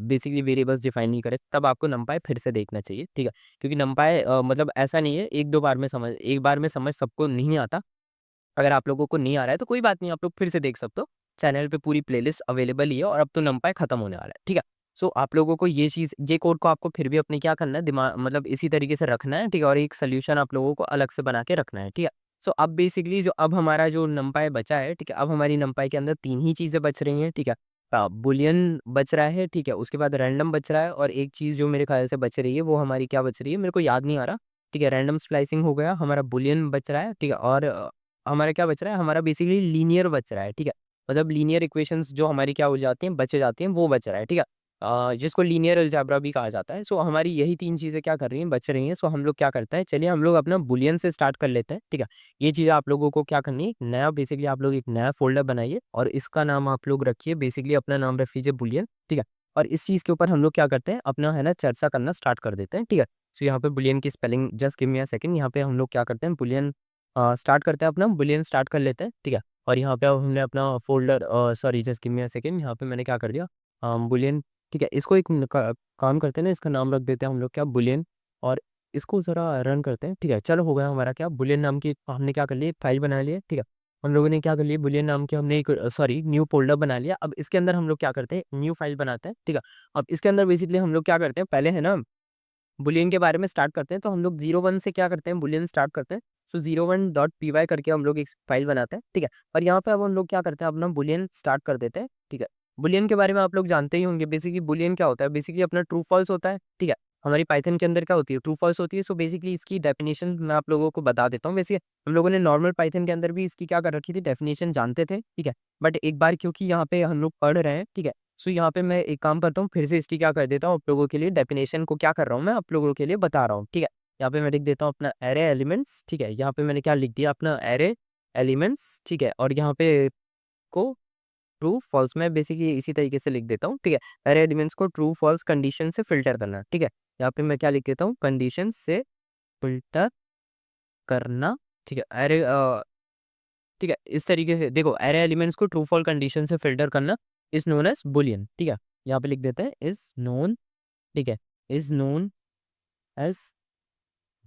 बेसिकली वेरिएबल्स डिफाइन नहीं करे, तब आपको नंपाई फिर से देखना चाहिए, ठीक है? क्योंकि नंपाई मतलब ऐसा नहीं है, 1-2 बार में समझ, एक बार में समझ सबको नहीं आता। अगर आप लोगों को नहीं आ रहा है तो कोई बात नहीं, आप लोग फिर से देख सकते हो। चैनल पे पूरी प्लेलिस्ट अवेलेबल ही है और अब तो नंपाई खत्म होने वाला है, ठीक है? सो आप लोगों को ये चीज़, ये कोड को आपको फिर भी अपने क्या करना है, दिमाग मतलब इसी तरीके से रखना है, ठीक है? और एक सॉल्यूशन आप लोगों को अलग से बना के रखना है, ठीक है? सो अब बेसिकली जो अब हमारा जो नंपाई बचा है, ठीक है? अब हमारी नंपाई के अंदर 3 ही चीज़ें बच रही हैं, ठीक है? बूलियन बच रहा है, ठीक है? उसके बाद रैंडम बच रहा है और एक चीज़ जो मेरे ख़्याल से बच रही है वो हमारी क्या बच रही है, मेरे को याद नहीं आ रहा, ठीक है? रैंडम स्प्लाइसिंग हो गया, हमारा बूलियन बच रहा है, ठीक है? और हमारा क्या बच रहा है, हमारा बेसिकली लीनियर बच रहा है, ठीक है? मतलब लीनियर इक्वेशंस जो हमारी क्या हो जाती हैं, बच जाती हैं, वो बच रहा है, ठीक है। जिसको लीनियर अलजेब्रा भी कहा जाता है। सो हमारी यही 3 चीज़ें क्या कर रही हैं, बच रही हैं। सो हम लोग क्या करते हैं, चलिए हम लोग अपना बूलियन से स्टार्ट कर लेते हैं, ठीक है। ये चीज़ें आप लोगों को क्या करनी है, नया बेसिकली आप लोग एक नया फ़ोल्डर बनाइए और इसका नाम आप लोग रखिए, बेसिकली अपना नाम रख लीजिए बूलियन, ठीक है। और इस चीज़ के ऊपर हम लोग क्या करते हैं, अपना है ना चर्चा करना स्टार्ट कर देते हैं, ठीक है। सो यहाँ पे बूलियन की spelling just give me a second, यहाँ पे हम लोग क्या करते हैं, बूलियन स्टार्ट करते हैं, अपना बूलियन स्टार्ट कर लेते हैं, ठीक है। और यहाँ पे अब हमने अपना folder sorry just give me a second, यहाँ पे मैंने क्या कर दिया बूलियन, ठीक है। इसको एक काम करते हैं ना, इसका नाम रख देते हैं हम लोग क्या, बूलियन। और इसको ज़रा रन करते हैं, ठीक है। चलो हो गया हमारा क्या, बूलियन नाम की हमने क्या कर लिया, एक फाइल बना ली है, ठीक है। हम लोगों ने क्या कर लिया, बूलियन नाम की हमने एक सॉरी न्यू फ़ोल्डर बना लिया। अब इसके अंदर हम लोग क्या करते हैं, न्यू फाइल बनाते हैं, ठीक है। अब इसके अंदर बेसिकली हम लोग क्या करते हैं, पहले है ना बुलियन के बारे में स्टार्ट करते हैं, तो हम लोग 01 से क्या करते हैं, बुलियन स्टार्ट करते हैं। सो 01.py करके हम लोग एक फाइल बनाते हैं, ठीक है। और यहाँ पे अब हम लोग क्या करते हैं, अपना बुलियन स्टार्ट कर देते हैं, ठीक है। बुलियन के बारे में आप लोग जानते ही होंगे, बेसिकली बुलियन क्या होता है, बेसिकली अपना ट्रू फॉल्स होता है, ठीक है। हमारी पाइथन के अंदर क्या होती है, ट्रू फॉल्स होती है। सो बेसिकली इसकी डेफिनेशन मैं आप लोगों को बता देता हूँ। वैसे हम लोगों ने नॉर्मल पाइथन के अंदर भी इसकी क्या कर रखी थी, डेफिनेशन जानते थे, ठीक है। बट एक बार क्योंकि यहाँ पे हम लोग पढ़ रहे हैं, ठीक है। सो यहाँ पे मैं एक काम करता हूँ, फिर से इसकी क्या कर देता हूँ, आप लोगों के लिए डेफिनेशन को क्या कर रहा हूँ, मैं आप लोगों के लिए बता रहा हूँ, ठीक है। यहाँ पे मैं लिख देता हूँ अपना एरे एलिमेंट्स, ठीक है। यहाँ पे मैंने क्या लिख दिया, अपना एरे एलिमेंट्स, ठीक है। और यहाँ पे को ट्रू फॉल्स में बेसिकली इसी तरीके से लिख देता हूँ, ठीक है। एरे एलिमेंट्स को ट्रू फॉल्स कंडीशन से फिल्टर करना, ठीक है। यहाँ पे मैं क्या लिख देता हूँ, कंडीशन से फिल्टर करना, ठीक है। ठीक है, इस तरीके से देखो, एरे एलिमेंट्स को ट्रू फॉल्स कंडीशन से फिल्टर करना इज नोन एज बुलियन, ठीक है। यहाँ पे लिख देते हैं इज नोन, ठीक है, इज नोन एज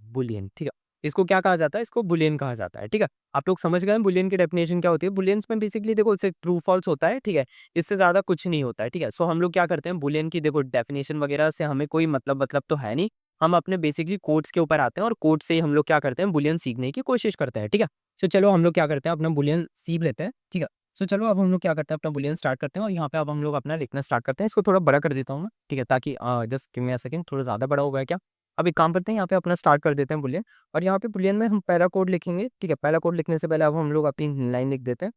बुलियन, ठीक है। इसको क्या कहा जाता है, इसको बुलियन कहा जाता है, ठीक है। आप लोग समझ गए बुलियन की डेफिनेशन क्या होती है। बुलियंस में बेसिकली देखो इससे ट्रू फॉल्स होता है, ठीक है। इससे ज्यादा कुछ नहीं होता है, ठीक है। सो हम लोग क्या करते हैं, बुलियन की देखो डेफिनेशन वगैरह से हमें कोई मतलब तो है नहीं। हम अपने बेसिकली कोड्स के ऊपर आते हैं और कोड से ही हम लोग क्या करते हैं, बुलियन सीखने की कोशिश करते हैं, ठीक है। सो चलो हम लोग क्या करते हैं, अपना बुलियन सीख लेते हैं, ठीक है। सो चलो अब हम लोग क्या करते हैं, अपना बुलियन स्टार्ट करते हैं और यहाँ पे अब हम लोग अपना लिखना स्टार्ट करते हैं। इसको थोड़ा बड़ा कर देता हूँ मैं, ठीक है, ताकि just give me a second, थोड़ा ज़्यादा बड़ा हो गया क्या। अब एक काम करते हैं, यहाँ पे अपना स्टार्ट कर देते हैं बुलियन। और यहाँ पे बुलियन में हम पहला कोड लिखेंगे, ठीक है। पहला कोड लिखने से पहले अब हम लोग अपनी लाइन लिख देते हैं,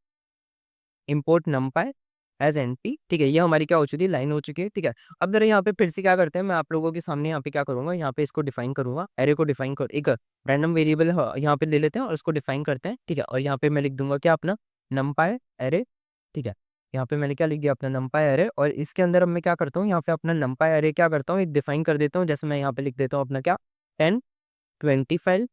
इम्पोर्ट नमपाई एज एनपी, ठीक है। ये हमारी क्या हो चुकी है, लाइन हो चुकी है, ठीक है। अब जरा यहाँ पे फिर से क्या करते हैं, मैं आप लोगों के सामने यहाँ पे क्या करूँगा, यहाँ पे इसको डिफाइन करूँगा, एरे को डिफाइन कर एक रैंडम वेरिएबल यहाँ पे ले लेते हैं और उसको डिफाइन करते हैं, ठीक है। और यहाँ पे मैं लिख दूंगा क्या, अपना नमपाई एरे, ठीक है। यहाँ पे मैंने क्या लिख दिया, अपना नमपाई एरे। और इसके अंदर अब मैं क्या करता हूँ, यहाँ पे अपना नमपाई एरे क्या करता हूँ, एक डिफाइन कर देता हूँ। जैसे मैं यहाँ पे लिख देता हूँ अपना क्या, 10 25,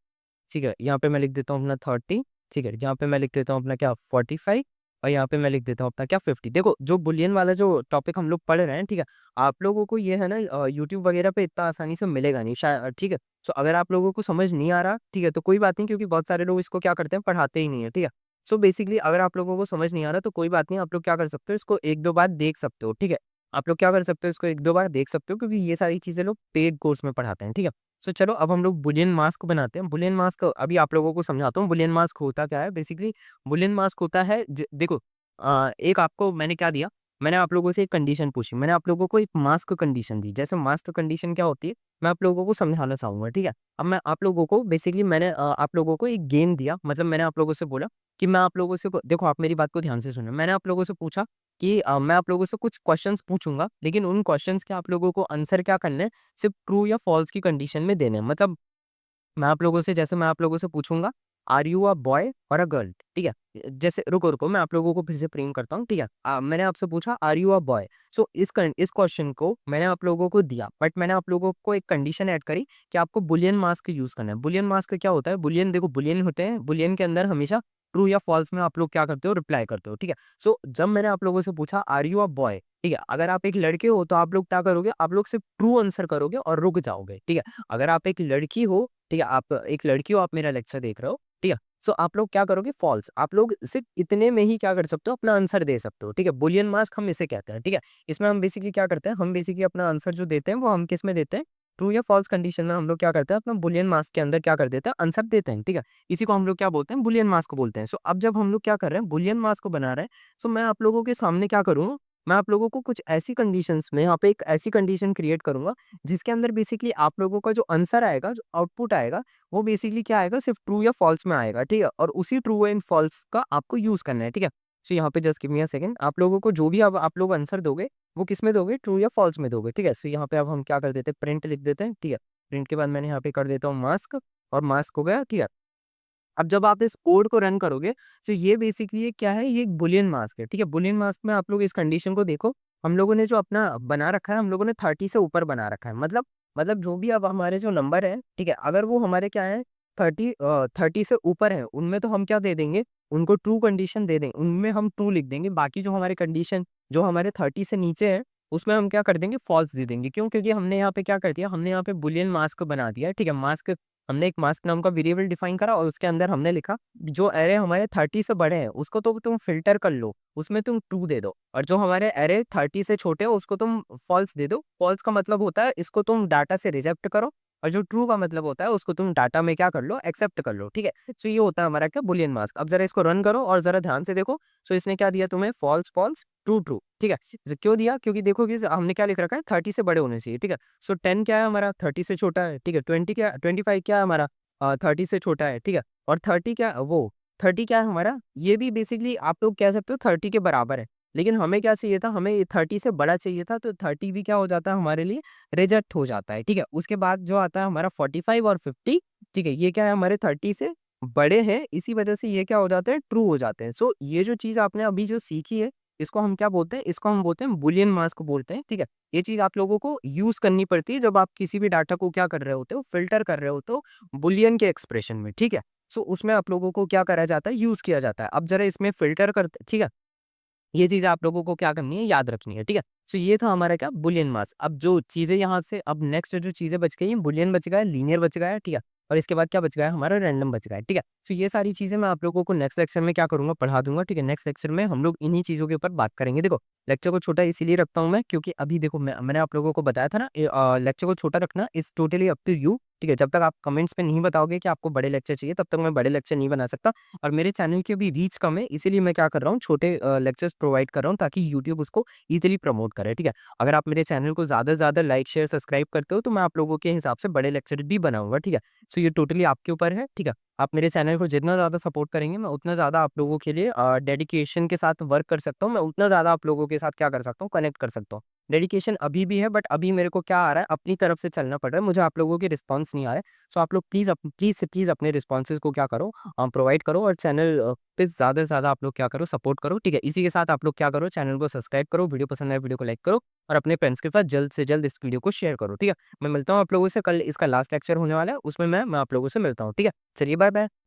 ठीक है। यहाँ पे मैं लिख देता हूँ अपना 30, ठीक है। यहाँ पे मैं लिख देता हूँ अपना क्या 45। और यहाँ पे मैं लिख देता हूँ अपना क्या 50। देखो जो बुलियन वाला जो टॉपिक हम लोग पढ़ रहे हैं, ठीक है, आप लोगों को ये है ना यूट्यूब वगैरह पे इतना आसानी से मिलेगा नहीं शायद, ठीक है। सो अगर आप लोगों को समझ नहीं आ रहा, ठीक है, तो कोई बात नहीं, क्योंकि बहुत सारे लोग इसको क्या करते हैं, पढ़ाते ही नहीं है, ठीक है। सो बेसिकली अगर आप लोगों को समझ नहीं आ रहा तो कोई बात नहीं, आप लोग क्या कर सकते हो, इसको एक दो बार देख सकते हो, ठीक है। आप लोग क्या कर सकते हो, इसको एक दो बार देख सकते हो, क्योंकि ये सारी चीजें लोग पेड कोर्स में पढ़ाते हैं, ठीक है। सो चलो अब हम लोग बुलियन मास्क बनाते हैं। बुलियन मास्क अभी आप लोगों को समझाता हूँ, बुलियन मास्क होता क्या है। बेसिकली बुलियन मास्क होता है देखो एक आपको मैंने क्या दिया, मैंने आप लोगों से एक कंडीशन पूछी, मैंने आप लोगों को एक मास्क कंडीशन दी। जैसे मास्क कंडीशन क्या होती है, मैं आप लोगों को समझाना चाहूंगा, ठीक है। अब मैं आप लोगों को बेसिकली मैंने आप लोगों को एक गेम दिया, मतलब मैंने आप लोगों से बोला कि मैं आप लोगों से देखो आप मेरी बात को ध्यान से सुनो, मैंने आप लोगों से पूछा कि मैं आप लोगों से कुछ क्वेश्चंस पूछूंगा, लेकिन उन क्वेश्चंस के आप लोगों को आंसर क्या करने हैं, सिर्फ ट्रू या फॉल्स की कंडीशन में देने हैं। मतलब मैं आप लोगों से जैसे मैं आप लोगों से पूछूंगा, आर यू अ बॉय और अ गर्ल, ठीक है। जैसे रुको रुको मैं आप लोगों को फिर से फ्रेम करता हूँ, ठीक है। मैंने आपसे पूछा आर यू अ बॉय। सो इस क्वेश्चन को मैंने आप लोगों को दिया, बट मैंने आप लोगों को एक कंडीशन ऐड करी कि आपको बुलियन मास्क यूज करना है। बुलियन मास्क क्या होता है, बुलियन देखो बुलियन होते हैं, बुलियन के अंदर हमेशा ट्रू या फॉल्स में आप लोग क्या करते हो, रिप्लाई करते हो, ठीक है। सो जब मैंने आप लोगों से पूछा आर यू अ बॉय, ठीक है, अगर आप एक लड़के हो तो आप लोग क्या करोगे, आप लोग सिर्फ ट्रू आंसर करोगे और रुक जाओगे, ठीक है। अगर आप एक लड़की हो, ठीक है, आप एक लड़की हो, आप मेरा लेक्चर देख रहे हो, ठीक है। सो आप लोग क्या करोगे, फॉल्स। आप लोग सिर्फ इतने में ही क्या कर सकते हो, अपना आंसर दे सकते हो, ठीक है। बुलियन मास्क हम इसे कहते हैं, ठीक है। इसमें हम बेसिकली क्या करते हैं, हम बेसिकली अपना आंसर जो देते हैं वो हम किस में देते हैं, ट्रू या फॉल्स कंडीशन में हम लोग क्या करते हैं, अपना बुलियन मास्क के अंदर क्या कर देते हैं, आंसर देते हैं, ठीक है। इसी को हम लोग क्या बोलते हैं, बुलियन मास्क बोलते हैं। सो अब जब हम लोग क्या कर रहे हैं, बुलियन मास्क को बना रहे हैं, सो मैं आप लोगों के सामने क्या करूँ, मैं आप लोगों को कुछ ऐसी कंडीशंस में यहाँ पे एक ऐसी कंडीशन क्रिएट करूंगा जिसके अंदर बेसिकली आप लोगों का जो आंसर आएगा, जो आउटपुट आएगा, वो बेसिकली क्या आएगा, सिर्फ ट्रू या फॉल्स में आएगा, ठीक है। और उसी ट्रू एंड फॉल्स का आपको यूज करना है, ठीक है। सो यहाँ पे just give me a second, आप लोगों को जो भी अब आप लोग आंसर दोगे वो किस में दोगे, ट्रू या फॉल्स में दोगे, ठीक है। सो यहाँ पे अब हम क्या कर देते हैं, प्रिंट लिख देते हैं, ठीक है। प्रिंट के बाद मैंने यहाँ पे कर देता हूँ मास्क, और मास्क हो गया, ठीक है। अब जब आप इस कोड को रन करोगे, तो ये बेसिकली ये क्या है, ये एक बुलियन मास्क है, ठीक है। बुलियन मास्क में आप लोग इस कंडीशन को देखो, हम लोगों ने जो अपना बना रखा है, हम लोगों ने 30 से ऊपर बना रखा है, मतलब जो भी अब हमारे जो नंबर है, ठीक है, अगर वो हमारे क्या है 30 से ऊपर है, उनमें तो हम क्या दे देंगे, उनको ट्रू कंडीशन दे देंगे, उनमें हम ट्रू लिख देंगे। बाकी जो हमारे कंडीशन जो हमारे 30 से नीचे है, उसमें हम क्या कर देंगे, फॉल्स दे देंगे। क्यों? क्योंकि हमने यहाँ पे क्या कर दिया, हमने यहाँ पे बुलियन मास्क बना दिया है, ठीक है। मास्क, हमने एक मास्क नाम का वेरिएबल डिफाइन करा, और उसके अंदर हमने लिखा जो एरे हमारे 30 से बड़े हैं उसको तो तुम फिल्टर कर लो, उसमें तुम ट्रू दे दो, और जो हमारे एरे 30 से छोटे हैं उसको तुम फॉल्स दे दो। फॉल्स का मतलब होता है इसको तुम डाटा से रिजेक्ट करो, और जो ट्रू का मतलब होता है उसको तुम डाटा में क्या कर लो, एक्सेप्ट कर लो, ठीक है। तो ये होता है हमारा क्या, बुलियन मास्क। अब जरा इसको रन करो और जरा ध्यान से देखो। सो इसने क्या दिया तुम्हें, फॉल्स फॉल्स, ट्रू ट्रू, ठीक है। क्यों दिया? क्योंकि देखो कि हमने क्या लिख रखा है, 30 से बड़े होने चाहिए, ठीक है। सो 10 क्या है हमारा, 30 से छोटा है, ठीक है। 25 क्या है हमारा, 30 से छोटा है, ठीक है। और 30 क्या है हमारा, ये भी बेसिकली आप लोग कह सकते हो 30 के बराबर है। लेकिन हमें क्या चाहिए था, हमें 30 से बड़ा चाहिए था, तो 30 भी क्या हो जाता है हमारे लिए, रिजेक्ट हो जाता है, ठीक है। उसके बाद जो आता है हमारा 45 और 50, ठीक है, ये क्या है हमारे 30 से बड़े हैं, इसी वजह से ये क्या हो जाते हैं, ट्रू हो जाते हैं। सो ये जो चीज़ आपने अभी जो सीखी है, इसको हम क्या बोलते हैं, इसको हम बोलते हैं बुलियन मास्क बोलते हैं, ठीक है। ये चीज़ आप लोगों को यूज़ करनी पड़ती है जब आप किसी भी डाटा को क्या कर रहे होते हो, फ़िल्टर कर रहे होते हो बुलियन के एक्सप्रेशन में, ठीक है। सो उसमें आप लोगों को क्या करा जाता है, यूज़ किया जाता है। अब ज़रा इसमें फ़िल्टर करते, ठीक है। ये चीज़ आप लोगों को क्या करनी है, याद रखनी है, ठीक है। सो ये था हमारा क्या, बुलियन मास। अब जो चीज़ें यहाँ से अब नेक्स्ट जो चीज़ें बच गई हैं, बुलियन बच गया है, लीनियर बच गया है, ठीक है। और इसके बाद क्या बच गया है हमारा, रैंडम बच गया है, ठीक है। सो ये सारी चीज़ें मैं आप लोगों को नेक्स्ट लेक्चर में क्या करूँगा, पढ़ा दूँगा, ठीक है। नेक्स्ट लेक्चर में हम लोग इन्हीं चीज़ों के ऊपर बात करेंगे। देखो, लेक्चर को छोटा इसीलिए रखता हूँ मैं, क्योंकि अभी देखो मैंने आप लोगों को बताया था ना, लेक्चर को छोटा रखना is totally up to you, ठीक है। जब तक आप कमेंट्स में नहीं बताओगे कि आपको बड़े लेक्चर चाहिए, तब तक मैं बड़े लेक्चर नहीं बना सकता। और मेरे चैनल की अभी रीच कम है, इसीलिए मैं क्या कर रहा हूँ, छोटे लेक्चर्स प्रोवाइड कर रहा हूँ, ताकि यूट्यूब उसको ईज़िली प्रमोट करे, ठीक है। अगर आप मेरे चैनल को ज़्यादा से ज़्यादा लाइक, शेयर, सब्सक्राइब करते हो, तो मैं आप लोगों के हिसाब से बड़े लेक्चर भी बनाऊँगा, ठीक है। सो ये टोटली आपके ऊपर है, ठीक है। आप मेरे चैनल को जितना ज़्यादा सपोर्ट करेंगे, मैं उतना ज़्यादा आप लोगों के लिए डेडिकेशन के साथ वर्क कर सकता हूँ, मैं उतना ज़्यादा आप लोगों के साथ क्या कर सकता हूँ, कनेक्ट कर सकता हूँ। डेडिकेशन अभी भी है, बट अभी मेरे को क्या आ रहा है, अपनी तरफ से चलना पड़ रहा है, मुझे आप लोगों के रिस्पॉन्स नहीं आ रहे। सो आप लोग प्लीज़ से प्लीज़ अपने रिस्पॉन्सेज़ को क्या करो, प्रोवाइड करो, और चैनल पे ज़्यादा से ज़्यादा आप लोग क्या करो, सपोर्ट करो, ठीक है। इसी के साथ आप लोग क्या करो, चैनल को सब्सक्राइब करो, वीडियो पसंद आए वीडियो को लाइक करो, और अपने फ्रेंड्स के साथ जल्द से जल्द इस वीडियो को शेयर करो, ठीक है। मैं मिलता हूँ आप लोगों से कल, इसका लास्ट लेक्चर होने वाला है, उसमें मैं आप लोगों से मिलता हूँ, ठीक है। चलिए बाय बाय।